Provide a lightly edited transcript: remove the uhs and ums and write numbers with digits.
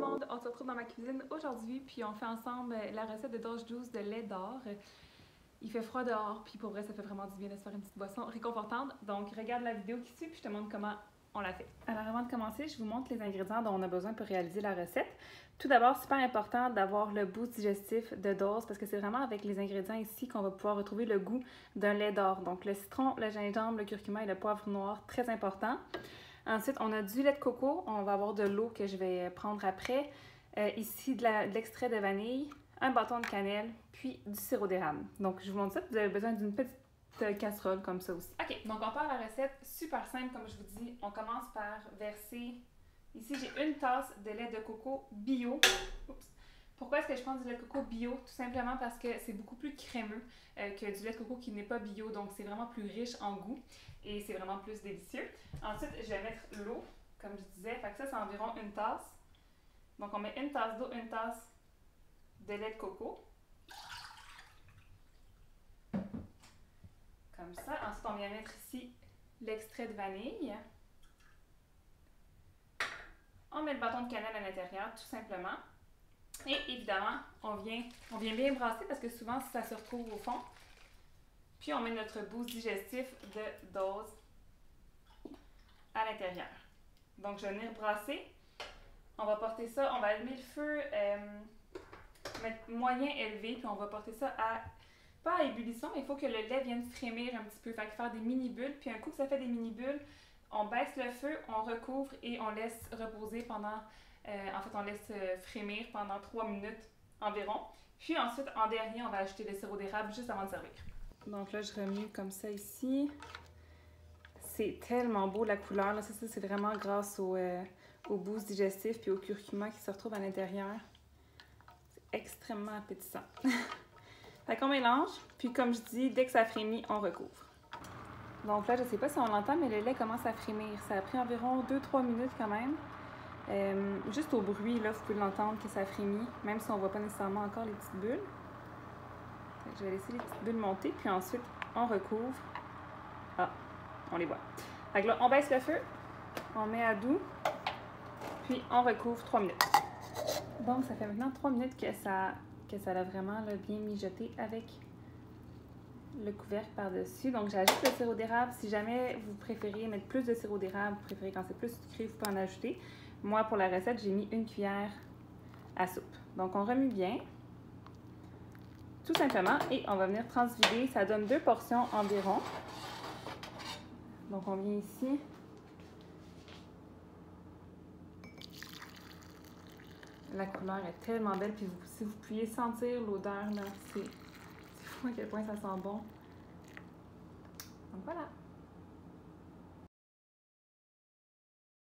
monde, on se retrouve dans ma cuisine aujourd'hui, puis on fait ensemble la recette de Doge Juice de lait d'or. Il fait froid dehors, puis pour vrai, ça fait vraiment du bien de se faire une petite boisson réconfortante. Donc regarde la vidéo qui suit, puis je te montre comment on la fait. Alors avant de commencer, je vous montre les ingrédients dont on a besoin pour réaliser la recette. Tout d'abord, super important d'avoir le boost digestif de Dose parce que c'est vraiment avec les ingrédients ici qu'on va pouvoir retrouver le goût d'un lait d'or. Donc le citron, le gingembre, le curcuma et le poivre noir, très important. Ensuite, on a du lait de coco, on va avoir de l'eau que je vais prendre après. Ici, de l'extrait de vanille, un bâton de cannelle, puis du sirop d'érable. Donc, je vous montre ça, vous avez besoin d'une petite casserole comme ça aussi. OK, donc on part la recette super simple, comme je vous dis. On commence par verser, ici j'ai une tasse de lait de coco bio. Oups. Pourquoi est-ce que je prends du lait de coco bio? Tout simplement parce que c'est beaucoup plus crémeux que du lait de coco qui n'est pas bio, donc c'est vraiment plus riche en goût et c'est vraiment plus délicieux. Ensuite, je vais mettre l'eau, comme je disais, fait que ça c'est environ une tasse. Donc on met une tasse d'eau, une tasse de lait de coco. Comme ça. Ensuite, on vient mettre ici l'extrait de vanille. On met le bâton de cannelle à l'intérieur, tout simplement. Et évidemment, on vient bien brasser parce que souvent, ça se retrouve au fond. Puis, on met notre boost digestif de Dose à l'intérieur. Donc, je vais venir brasser. On va porter ça, on va allumer le feu, mettre moyen élevé, puis on va porter ça pas à ébullition, mais il faut que le lait vienne frémir un petit peu, fait que faire des mini-bulles. Puis un coup que ça fait des mini-bulles, on baisse le feu, on recouvre et on laisse reposer pendant, on laisse frémir pendant 3 minutes environ. Puis ensuite, en dernier, on va ajouter le sirop d'érable juste avant de servir. Donc là, je remue comme ça ici. C'est tellement beau la couleur, là. Ça c'est vraiment grâce au boost digestif puis au curcuma qui se retrouve à l'intérieur. C'est extrêmement appétissant. Fait qu'on mélange, puis comme je dis, dès que ça frémit, on recouvre. Donc là, je sais pas si on l'entend, mais le lait commence à frémir. Ça a pris environ 2-3 minutes quand même. Juste au bruit, là, vous pouvez l'entendre que ça frémit, même si on voit pas nécessairement encore les petites bulles. Je vais laisser les petites bulles monter, puis ensuite, on recouvre. Ah, on les voit. Fait que là, on baisse le feu, on met à doux, puis on recouvre 3 minutes. Donc, ça fait maintenant 3 minutes que ça a vraiment là, bien mijoté avec le couvercle par-dessus. Donc, j'ajoute le sirop d'érable. Si jamais vous préférez mettre plus de sirop d'érable, vous préférez quand c'est plus sucré, vous pouvez en ajouter. Moi, pour la recette, j'ai mis 1 cuillère à soupe. Donc, on remue bien, tout simplement, et on va venir transvider. Ça donne 2 portions environ. Donc, on vient ici. La couleur est tellement belle, puis si vous pouviez sentir l'odeur, là, c'est fou à quel point ça sent bon. Donc voilà.